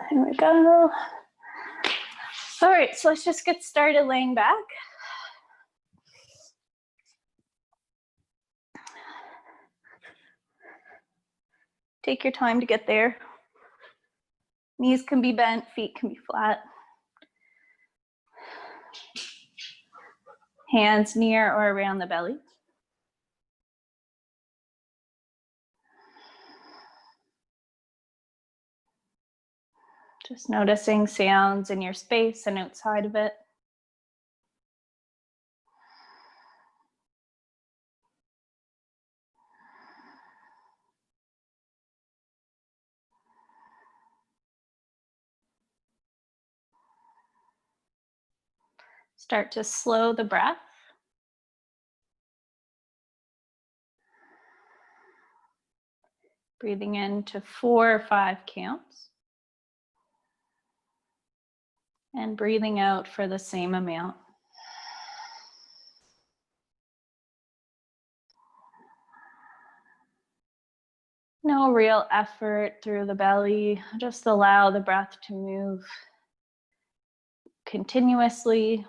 Here we go. All right, so let's just get started laying back. Take your time to get there. Knees can be bent, feet can be flat. Hands near or around the belly. Just noticing sounds in your space and outside of it. Start to slow the breath. Breathing in to 4 or 5 counts. And breathing out for the same amount. No real effort through the belly. Just allow the breath to move continuously.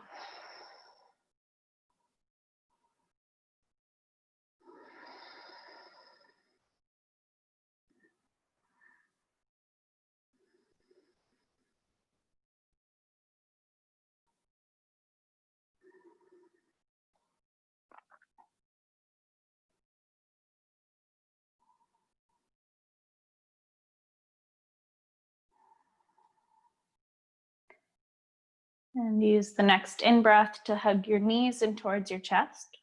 And use the next in-breath to hug your knees in towards your chest.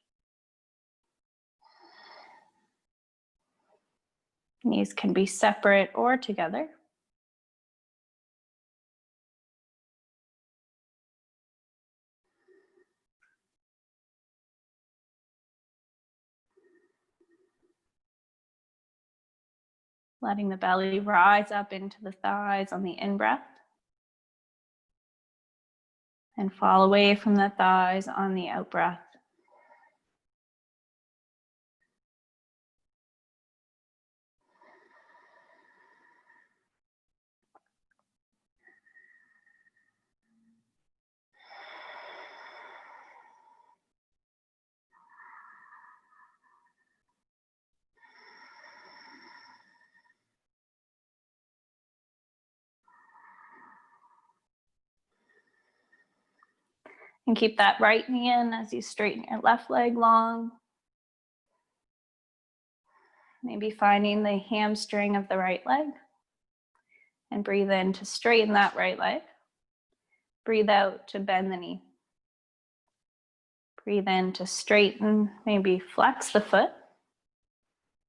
Knees can be separate or together. Letting the belly rise up into the thighs on the in-breath. And fall away from the thighs on the out-breath. And keep that right knee in as you straighten your left leg long. Maybe finding the hamstring of the right leg. And breathe in to straighten that right leg. Breathe out to bend the knee. Breathe in to straighten, maybe flex the foot.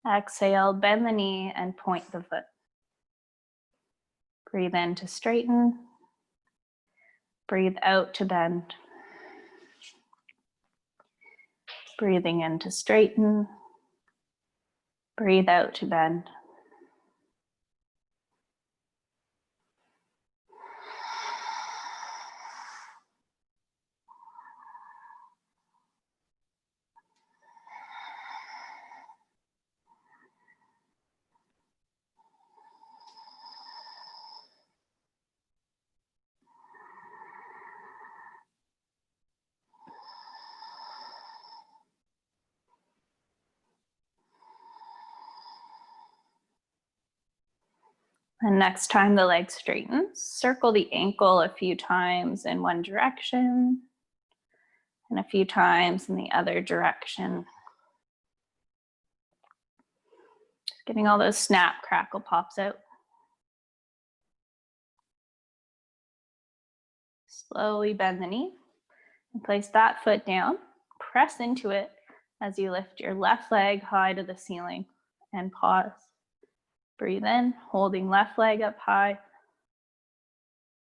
Exhale, bend the knee and point the foot. Breathe in to straighten. Breathe out to bend. Breathing in to straighten. Breathe out to bend. And next time the leg straightens, circle the ankle a few times in one direction and a few times in the other direction. Getting all those snap, crackle, pops out. Slowly bend the knee and place that foot down. Press into it as you lift your left leg high to the ceiling and pause. Breathe in, holding left leg up high.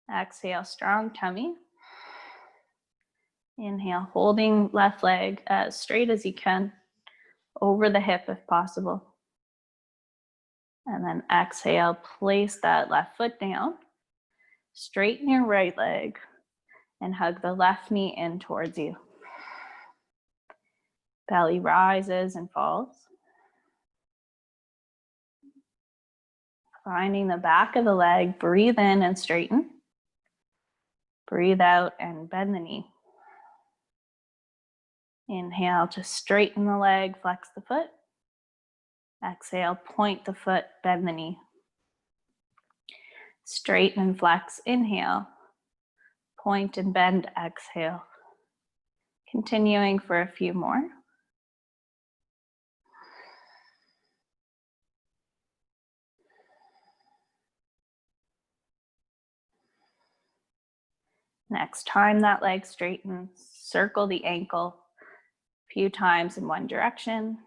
Exhale, strong tummy. Inhale, holding left leg as straight as you can, over the hip if possible. And then exhale, place that left foot down. Straighten your right leg and hug the left knee in towards you. Belly rises and falls. Finding the back of the leg, breathe in and straighten. Breathe out and bend the knee. Inhale to straighten the leg, flex the foot. Exhale, point the foot, bend the knee. Straighten and flex, inhale. Point and bend, exhale. Continuing for a few more. Next time that leg straightens, circle the ankle a few times in one direction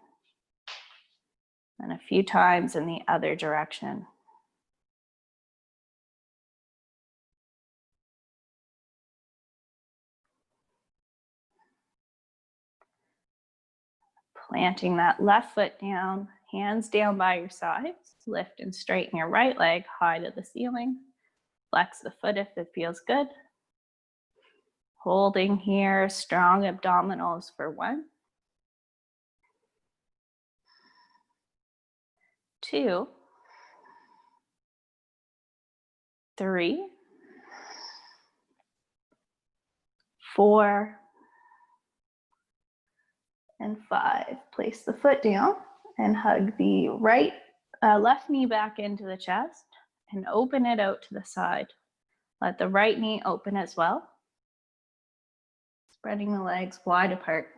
and a few times in the other direction. Planting that left foot down, hands down by your sides. Lift and straighten your right leg high to the ceiling. Flex the foot if it feels good. Holding here, strong abdominals for 1, 2, 3, 4, and 5. Place the foot down and hug the left knee back into the chest and open it out to the side. Let the right knee open as well. Spreading the legs wide apart.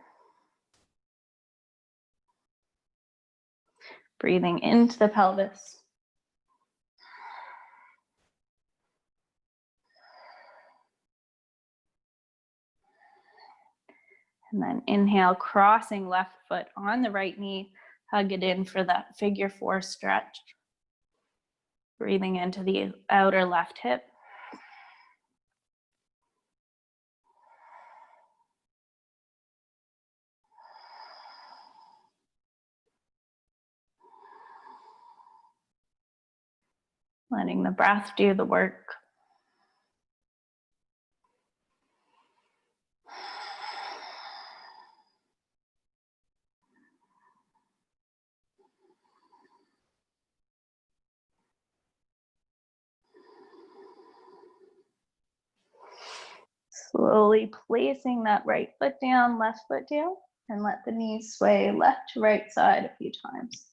Breathing into the pelvis. And then inhale, crossing left foot on the right knee. Hug it in for that figure 4 stretch. Breathing into the outer left hip. Letting the breath do the work. Slowly placing that right foot down, left foot down, and let the knees sway left to right side a few times.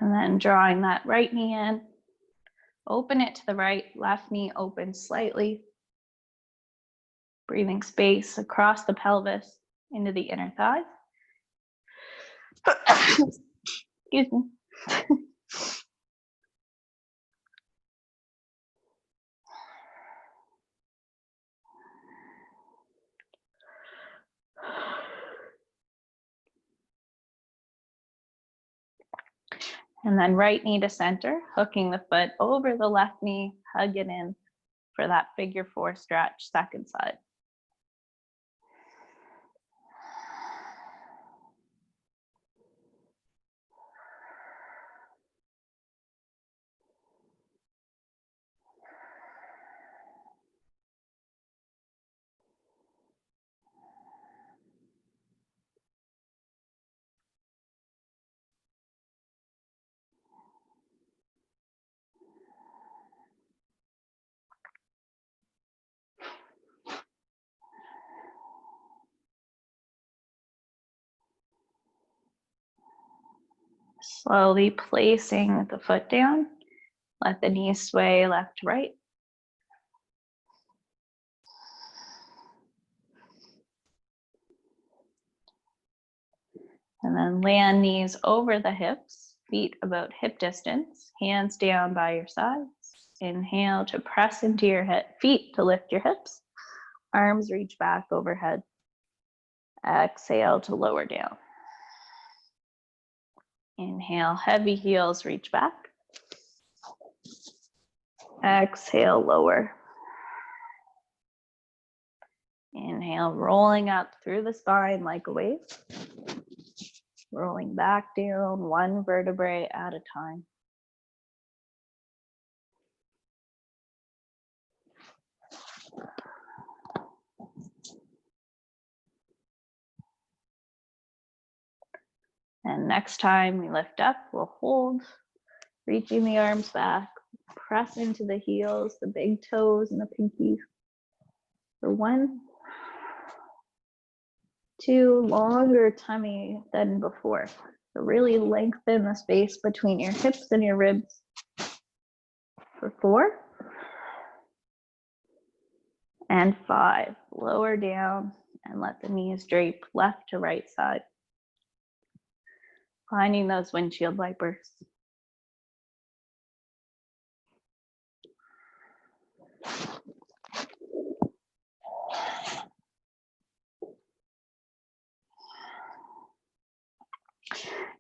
And then drawing that right knee in, open it to the right, left knee open slightly. Breathing space across the pelvis into the inner thigh. Excuse me. And then right knee to center, hooking the foot over the left knee, hug it in for that figure 4 stretch, second side. Slowly placing the foot down, let the knees sway left to right. And then land knees over the hips, feet about hip distance, hands down by your sides. Inhale to press into your feet to lift your hips. Arms reach back overhead. Exhale to lower down. Inhale, heavy heels reach back. Exhale, lower. Inhale, rolling up through the spine like a wave. Rolling back down, one vertebrae at a time. And next time we lift up, we'll hold, reaching the arms back, press into the heels, the big toes and the pinkies. For 1, 2, longer tummy than before. So really lengthen the space between your hips and your ribs. For 4 and 5, lower down and let the knees drape left to right side. Finding those windshield wipers.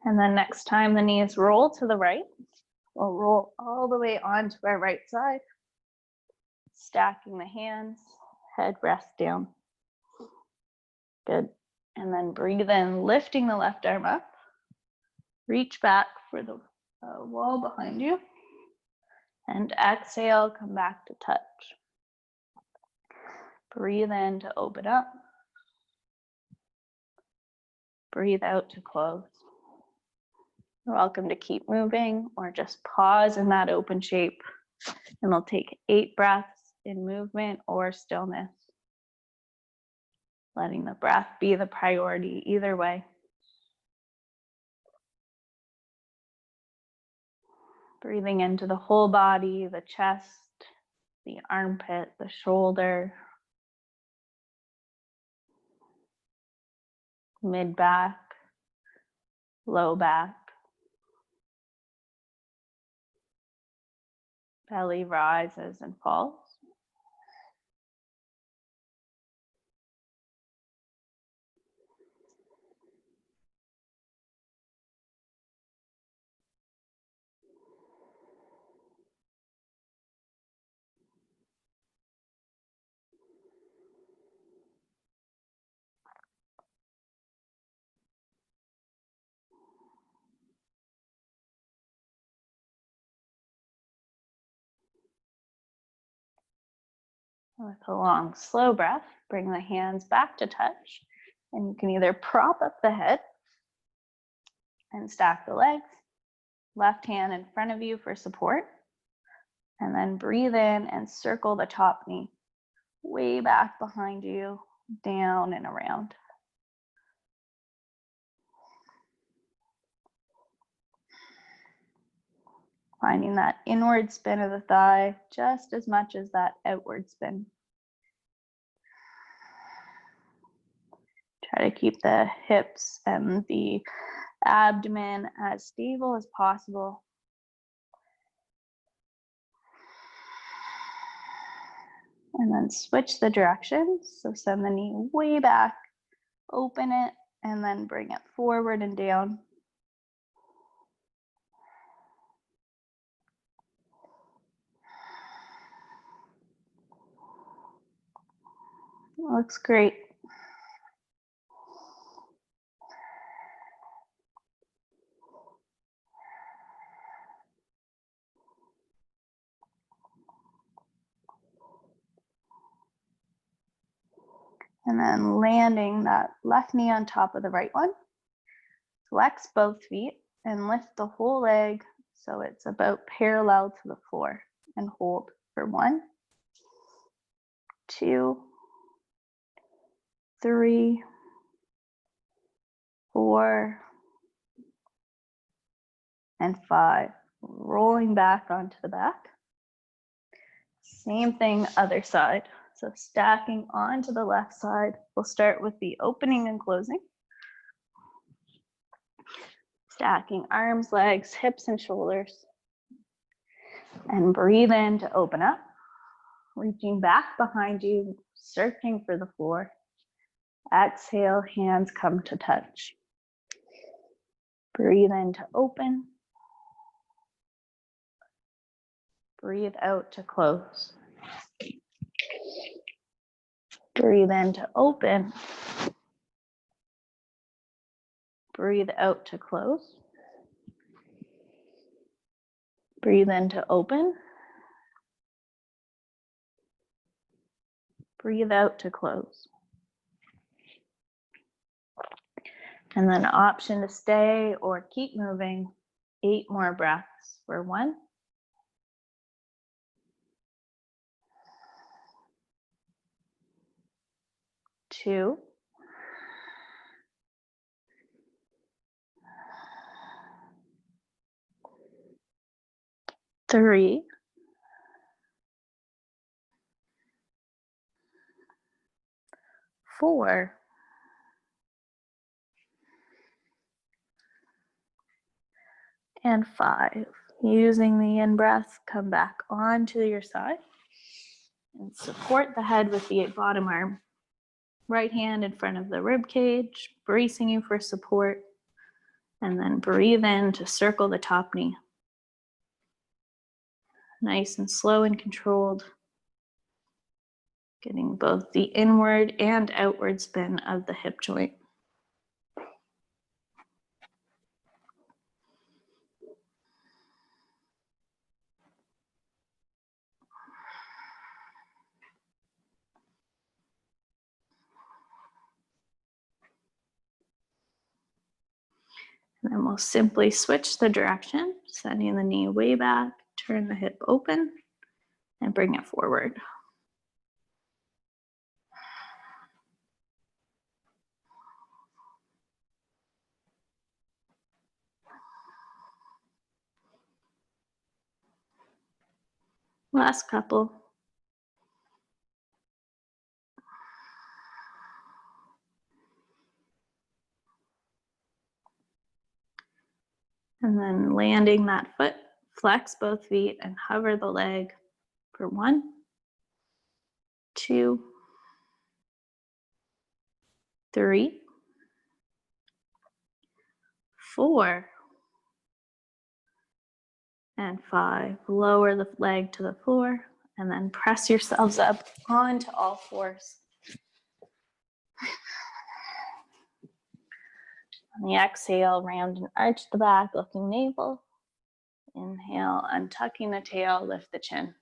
And then next time the knees roll to the right, we'll roll all the way onto our right side, stacking the hands, head rest down. Good. And then breathe in, lifting the left arm up. Reach back for the wall behind you. And exhale, come back to touch. Breathe in to open up. Breathe out to close. You're welcome to keep moving or just pause in that open shape. And we'll take 8 breaths in movement or stillness. Letting the breath be the priority either way. Breathing into the whole body, the chest, the armpit, the shoulder, mid back, low back, belly rises and falls. With a long, slow breath, bring the hands back to touch. And you can either prop up the head and stack the legs, left hand in front of you for support, and then breathe in and circle the top knee way back behind you, down and around. Finding that inward spin of the thigh just as much as that outward spin. Try to keep the hips and the abdomen as stable as possible. And then switch the directions. So send the knee way back, open it, and then bring it forward and down. Looks great. And then landing that left knee on top of the right one. Flex both feet and lift the whole leg so it's about parallel to the floor. And hold for 1, 2, 3, 4, and 5. Rolling back onto the back. Same thing, other side. So stacking onto the left side. We'll start with the opening and closing. Stacking arms, legs, hips, and shoulders. And breathe in to open up. Reaching back behind you, searching for the floor. Exhale, hands come to touch. Breathe in to open. Breathe out to close. Breathe in to open. Breathe out to close. Breathe in to open. Breathe out to close. And then option to stay or keep moving. 8 more breaths for 1, 2, 3, 4, and 5. Using the in-breath, come back onto your side and support the head with the bottom arm. Right hand in front of the rib cage, bracing you for support. And then breathe in to circle the top knee. Nice and slow and controlled. Getting both the inward and outward spin of the hip joint. And then we'll simply switch the direction, sending the knee way back, turn the hip open, and bring it forward. Last couple. And then landing that foot, flex both feet and hover the leg for 1, 2, 3, 4, and 5. Lower the leg to the floor and then press yourselves up onto all fours. On the exhale, round and arch the back, looking navel. Inhale, untucking the tail, lift the chin.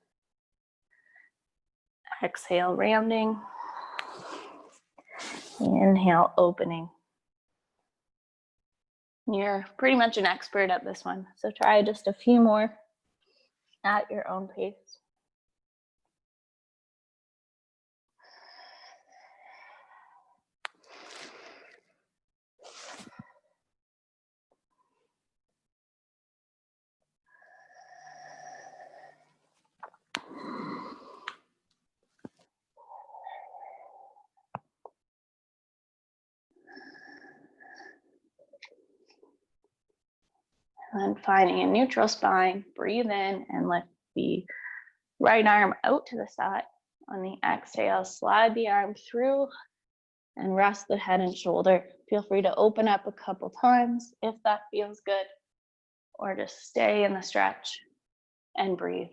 Exhale, rounding. Inhale, opening. You're pretty much an expert at this one, so try just a few more at your own pace. And then finding a neutral spine, breathe in and lift the right arm out to the side. On the exhale, slide the arm through and rest the head and shoulder. Feel free to open up a couple times if that feels good, or just stay in the stretch and breathe.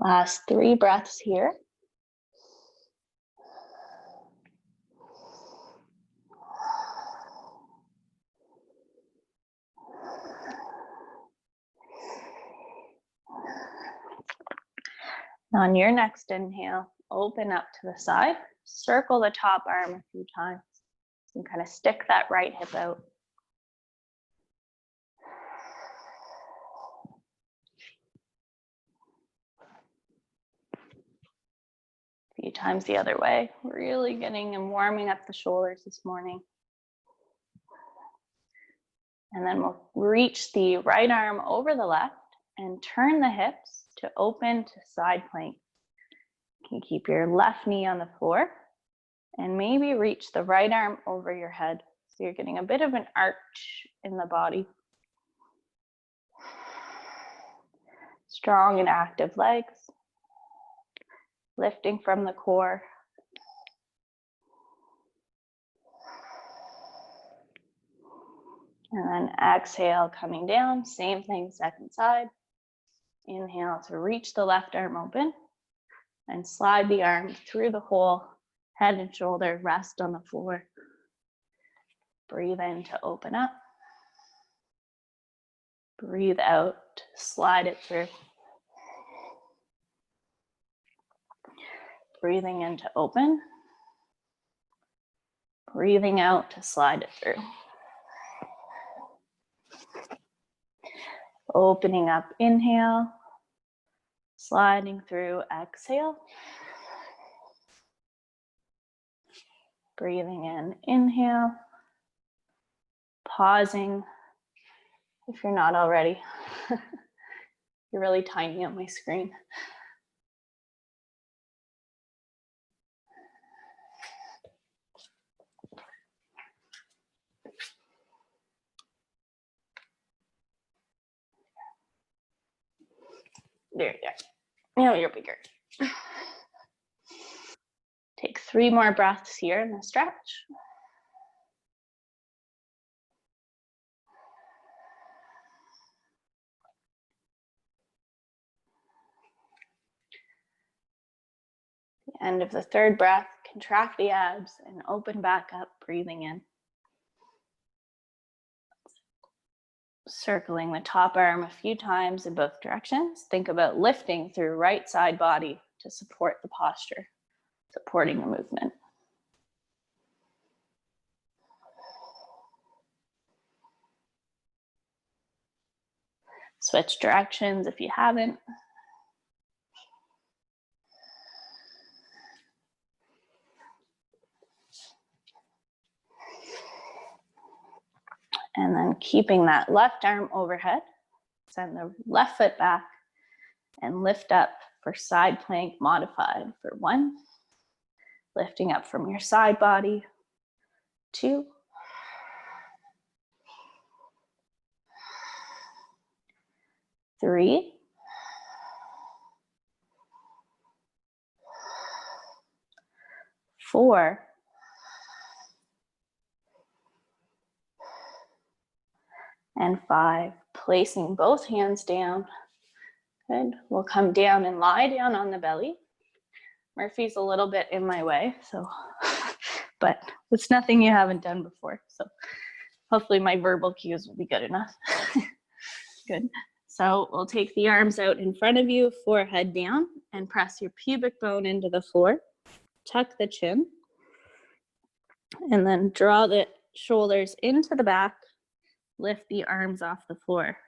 Last 3 breaths here. On your next inhale, open up to the side, circle the top arm a few times, and kind of stick that right hip out. A few times the other way, really getting and warming up the shoulders this morning. And then we'll reach the right arm over the left and turn the hips to open to side plank. You can keep your left knee on the floor and maybe reach the right arm over your head. So you're getting a bit of an arch in the body. Strong and active legs. lifting from the core. And then exhale, coming down, same thing, second side. Inhale to reach the left arm open and slide the arm through the hole, head and shoulder, rest on the floor. Breathe in to open up. Breathe out, slide it through. Breathing in to open. Breathing out to slide it through. Opening up, inhale. Sliding through, exhale. Breathing in, inhale. Pausing if you're not already. You're really tiny on my screen. There you go. Now you're bigger. Take 3 more breaths here in the stretch. The end of the 3rd breath, contract the abs and open back up, breathing in. Circling the top arm a few times in both directions. Think about lifting through right side body to support the posture, supporting the movement. Switch directions if you haven't. And then keeping that left arm overhead, send the left foot back and lift up for side plank modified for 1. Lifting up from your side body, 2. 3. 4. And 5. Placing both hands down. Good. We'll come down and lie down on the belly. Murphy's a little bit in my way, so, but it's nothing you haven't done before. So hopefully my verbal cues will be good enough. Good. So we'll take the arms out in front of you, forehead down, and press your pubic bone into the floor. Tuck the chin. And then draw the shoulders into the back. Lift the arms off the floor.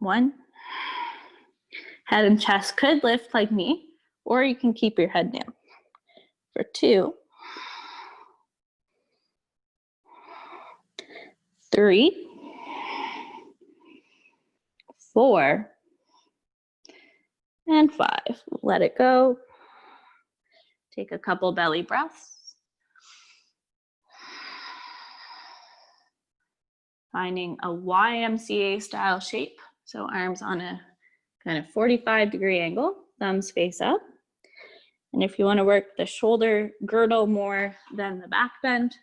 1. Head and chest could lift like me, or you can keep your head down. For 2. 3. 4. And 5. Let it go. Take a couple belly breaths. Finding a YMCA style shape. So arms on a kind of 45-degree angle, thumbs face up. And if you want to work the shoulder girdle more than the back bend,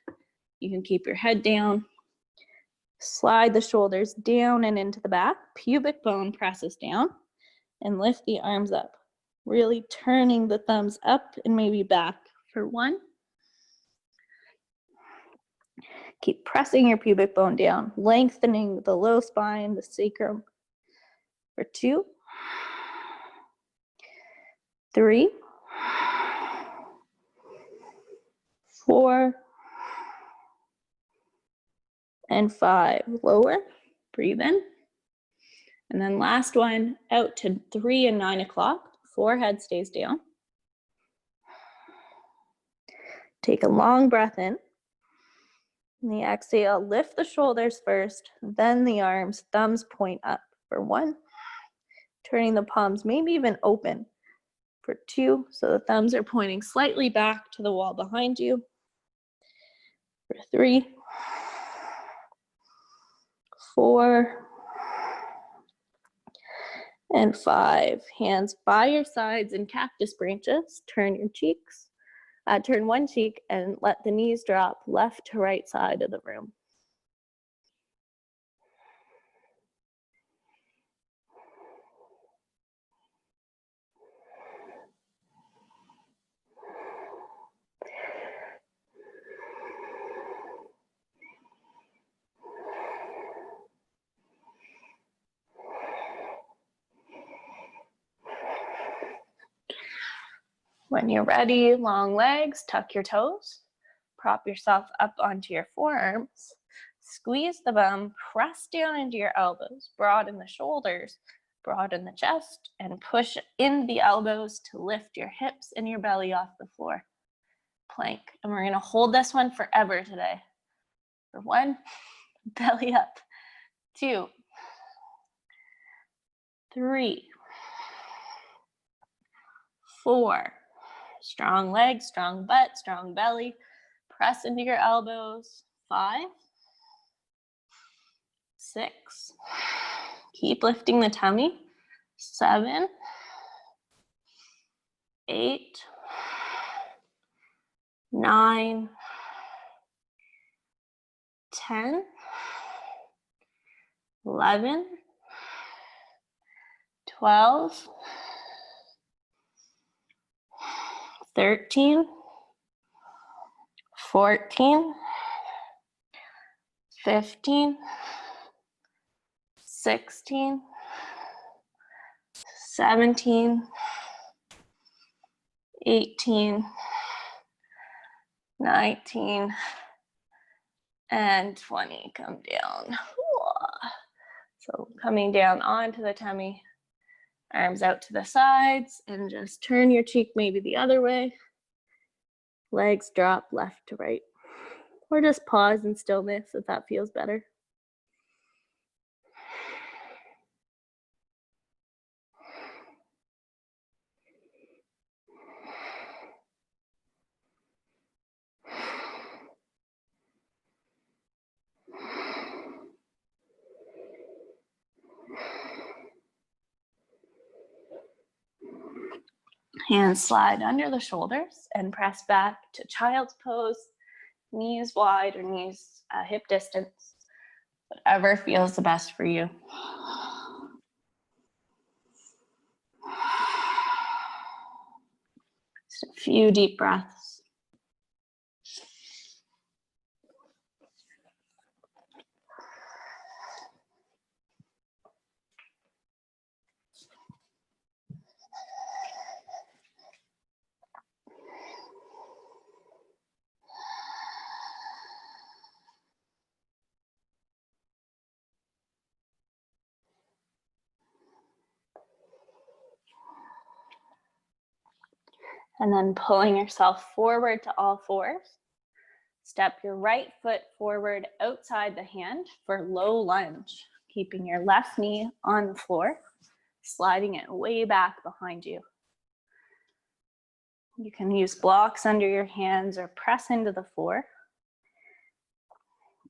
you can keep your head down. Slide the shoulders down and into the back. Pubic bone presses down and lift the arms up. Really turning the thumbs up and maybe back for 1. Keep pressing your pubic bone down, lengthening the low spine, the sacrum. For 2. 3. 4. And 5. Lower. Breathe in. And then last one, out to 3 and 9 o'clock. Forehead stays down. Take a long breath in. In the exhale, lift the shoulders first, then the arms, thumbs point up for 1. Turning the palms maybe even open for 2. So the thumbs are pointing slightly back to the wall behind you. For 3. 4. And 5, hands by your sides in cactus branches. Turn your cheeks. Turn one cheek and let the knees drop left to right side of the room. When you're ready, long legs, tuck your toes, prop yourself up onto your forearms, squeeze the bum, press down into your elbows, broaden the shoulders, broaden the chest, and push in the elbows to lift your hips and your belly off the floor. Plank. And we're gonna hold this one forever today. For 1, belly up. 2, 3, 4, strong legs, strong butt, strong belly. Press into your elbows. 5, 6, keep lifting the tummy. 7, 8, 9, 10, 11, 12, 13, 14, 15, 16, 17, 18, 19, and 20. Come down. So coming down onto the tummy, arms out to the sides, and just turn your cheek maybe the other way. Legs drop left to right. Or just pause in stillness if that feels better. Hands slide under the shoulders and press back to child's pose, knees wide or knees hip distance, whatever feels the best for you. Just a few deep breaths. And then pulling yourself forward to all fours. Step your right foot forward outside the hand for low lunge, keeping your left knee on the floor, sliding it way back behind you. You can use blocks under your hands or press into the floor.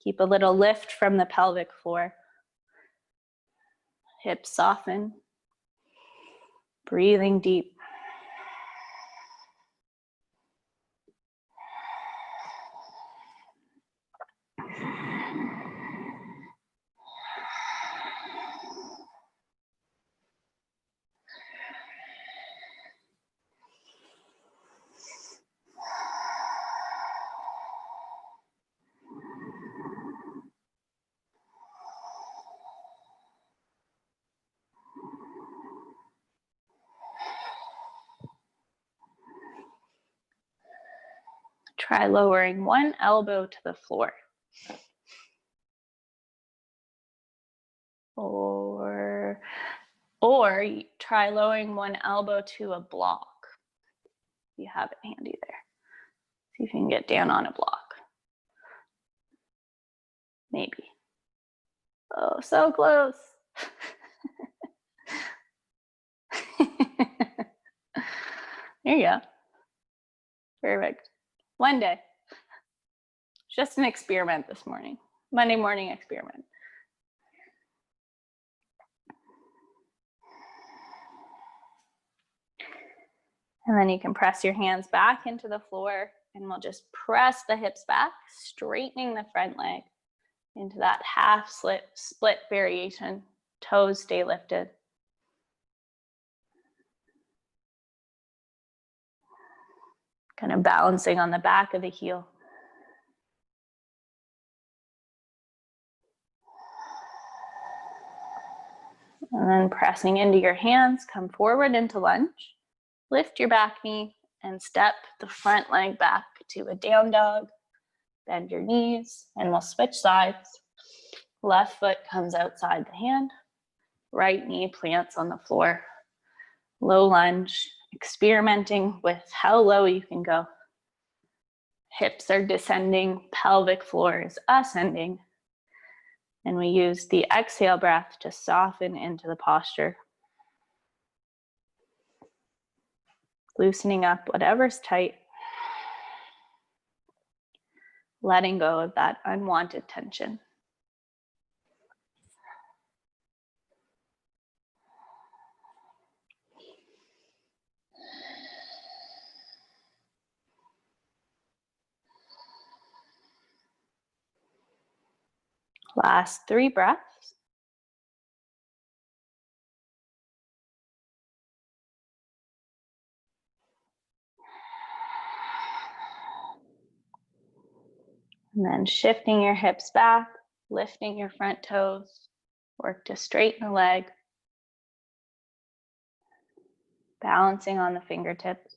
Keep a little lift from the pelvic floor. Hips soften. Breathing deep. Try lowering one elbow to the floor. Or try lowering one elbow to a block. If you have it handy there. See if you can get down on a block. Maybe. Oh, so close. There you go. Perfect. One day. Just an experiment this morning. Monday morning experiment. And then you can press your hands back into the floor, and we'll just press the hips back, straightening the front leg into that half split variation. Toes stay lifted. Kind of balancing on the back of the heel. And then pressing into your hands, come forward into lunge. Lift your back knee and step the front leg back to a down dog. Bend your knees and we'll switch sides. Left foot comes outside the hand. Right knee plants on the floor. Low lunge, experimenting with how low you can go. Hips are descending, pelvic floor is ascending. And we use the exhale breath to soften into the posture. Loosening up whatever's tight. Letting go of that unwanted tension. Last 3 breaths. And then shifting your hips back, lifting your front toes. Work to straighten the leg. Balancing on the fingertips.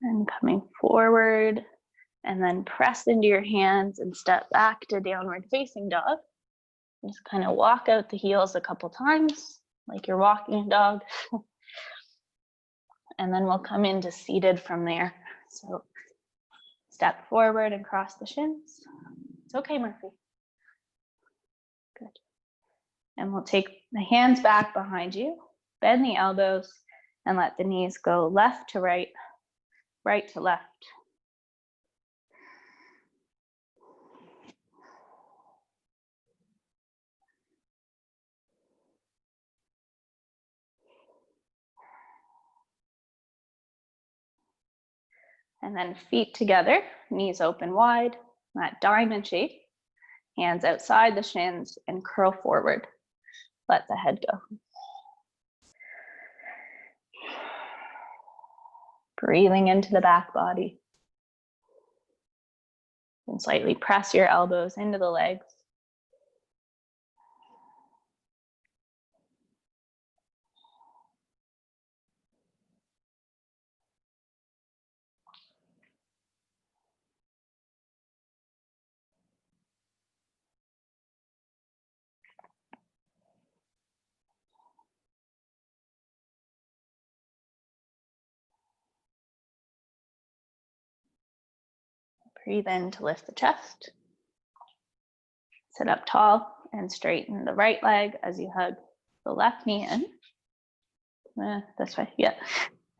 And coming forward, and then press into your hands and step back to downward facing dog. Just kind of walk out the heels a couple times, like you're walking a dog. And then we'll come into seated from there. So step forward and cross the shins. It's okay, Murphy. Good. And we'll take the hands back behind you, bend the elbows, and let the knees go left to right, right to left. And then feet together, knees open wide, that diamond shape. Hands outside the shins and curl forward. Let the head go. Breathing into the back body. And slightly press your elbows into the legs. Breathe in to lift the chest. Sit up tall and straighten the right leg as you hug the left knee in. This way, yeah.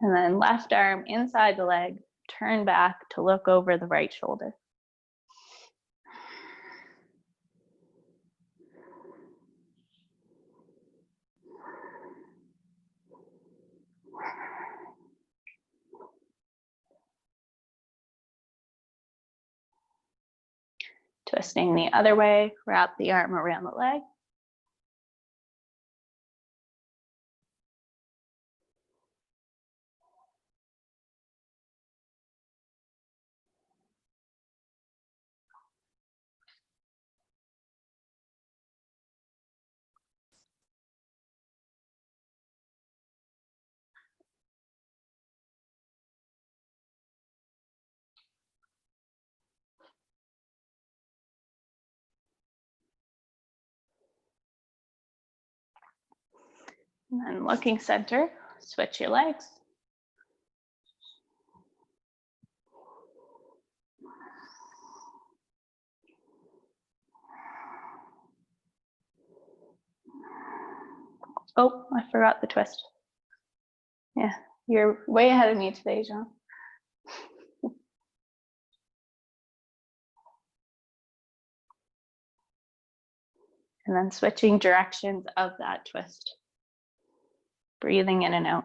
And then left arm inside the leg, turn back to look over the right shoulder. Twisting the other way, wrap the arm around the leg. And then looking center, switch your legs. Oh, I forgot the twist. Yeah, you're way ahead of me today, John. And then switching directions of that twist. Breathing in and out.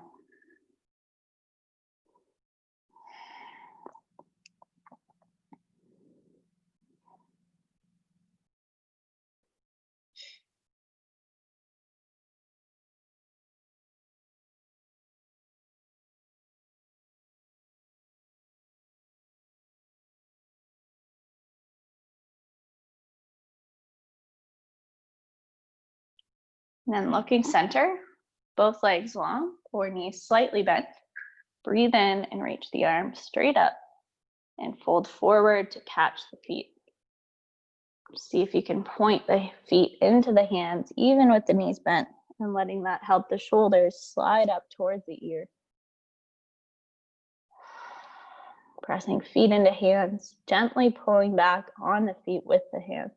And then looking center, both legs long or knees slightly bent. Breathe in and reach the arms straight up and fold forward to catch the feet. See if you can point the feet into the hands, even with the knees bent, and letting that help the shoulders slide up towards the ear. Pressing feet into hands, gently pulling back on the feet with the hands.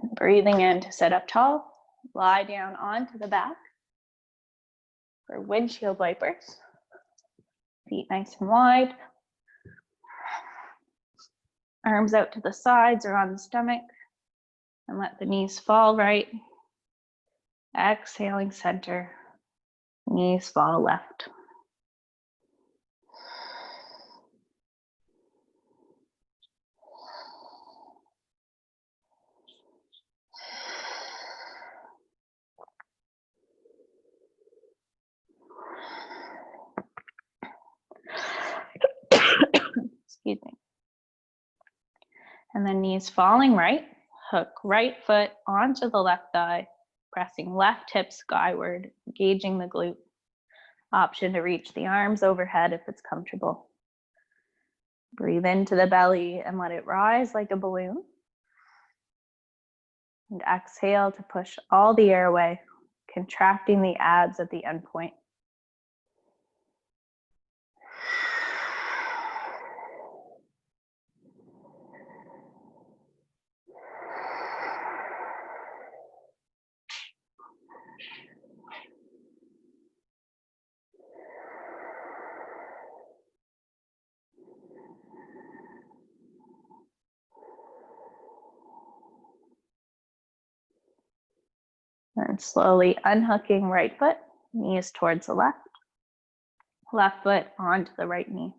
And breathing in to sit up tall, lie down onto the back for windshield wipers. Feet nice and wide. Arms out to the sides or on the stomach. And let the knees fall right. Exhaling center. Knees fall left. Excuse me. And then knees falling right. Hook right foot onto the left thigh, pressing left hip skyward, engaging the glute. Option to reach the arms overhead if it's comfortable. Breathe into the belly and let it rise like a balloon. And exhale to push all the air away, contracting the abs at the end point. And slowly unhooking right foot, knees towards the left. Left foot onto the right knee.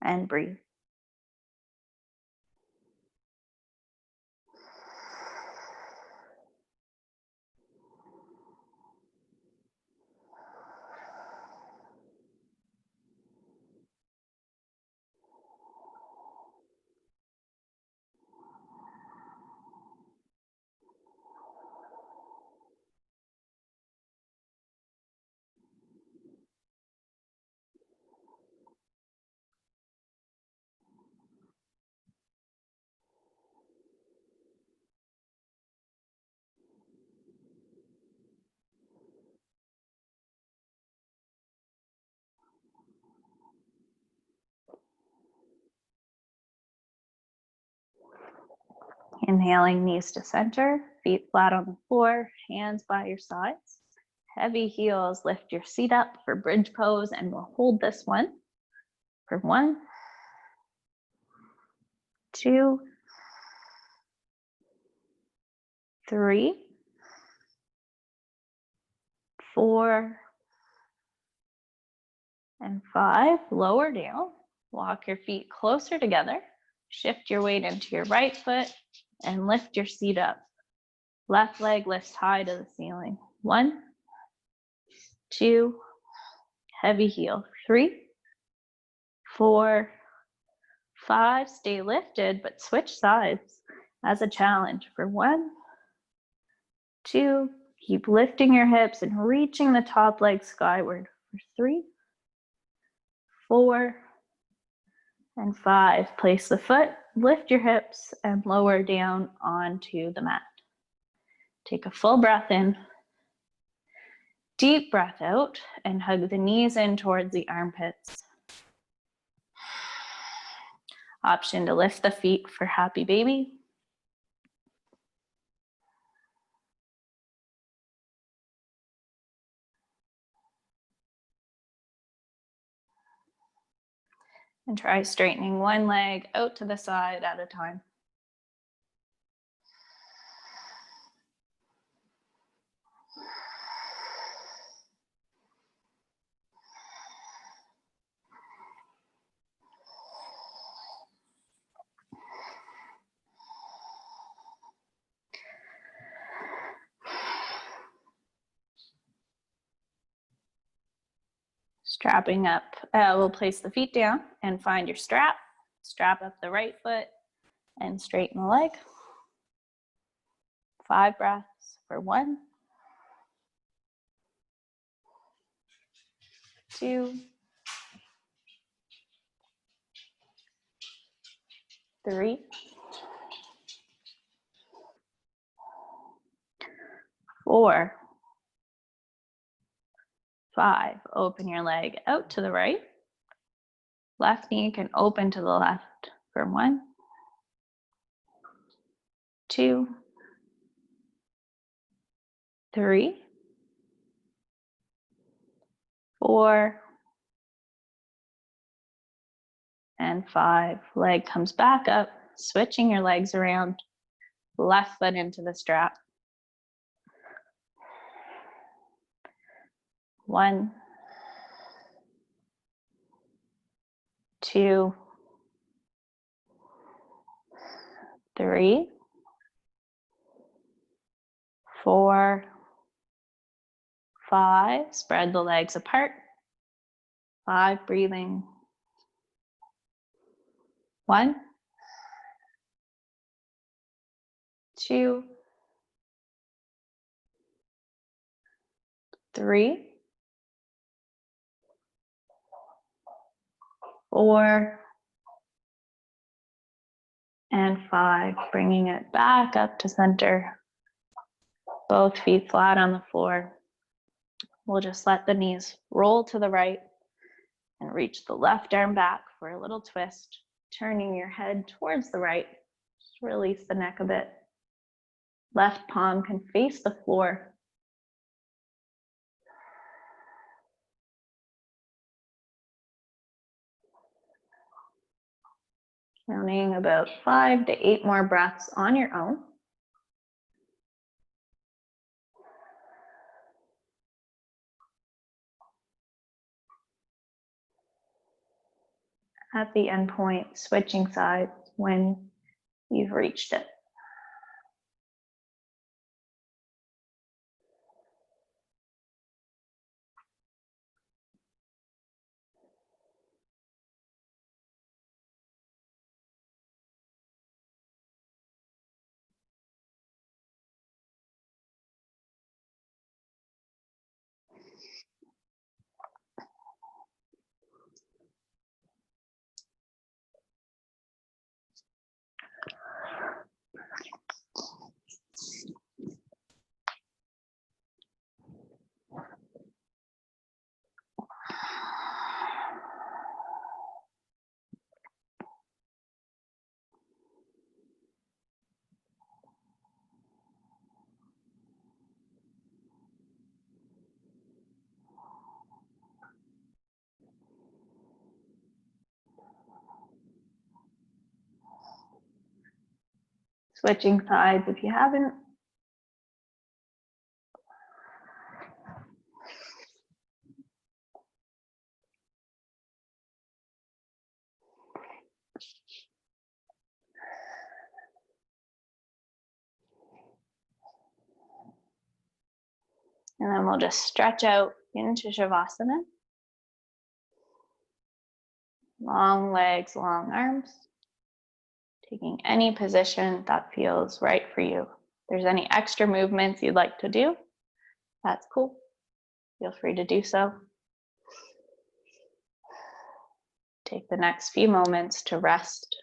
And breathe. Inhaling, knees to center, feet flat on the floor, hands by your sides. Heavy heels, lift your seat up for bridge pose, and we'll hold this one for 1, 2, 3, 4, and 5. Lower down, walk your feet closer together, shift your weight into your right foot, and lift your seat up. Left leg lifts high to the ceiling. 1, 2, heavy heel. 3, 4, 5. Stay lifted, but switch sides as a challenge for 1, 2. Keep lifting your hips and reaching the top leg skyward for 3, 4, and 5. Place the foot, lift your hips, and lower down onto the mat. Take a full breath in. Deep breath out and hug the knees in towards the armpits. Option to lift the feet for happy baby. And try straightening one leg out to the side at a time. Strapping up, we'll place the feet down and find your strap. Strap up the right foot and straighten the leg. 5 breaths for 1, 2, 3, 4, 5. Open your leg out to the right. Left knee can open to the left for 1, 2, 3, 4, and 5. Leg comes back up, switching your legs around. Left foot into the strap. 1, 2, 3, 4, 5. Spread the legs apart. 5, breathing. 1, 2, 3, 4, and 5. Bringing it back up to center. Both feet flat on the floor. We'll just let the knees roll to the right and reach the left arm back for a little twist, turning your head towards the right. Just release the neck a bit. Left palm can face the floor. Counting about 5 to 8 more breaths on your own. At the end point, switching sides when you've reached it. Switching sides if you haven't. And then we'll just stretch out into Shavasana. Long legs, long arms. Taking any position that feels right for you. If there's any extra movements you'd like to do, that's cool. Feel free to do so. Take the next few moments to rest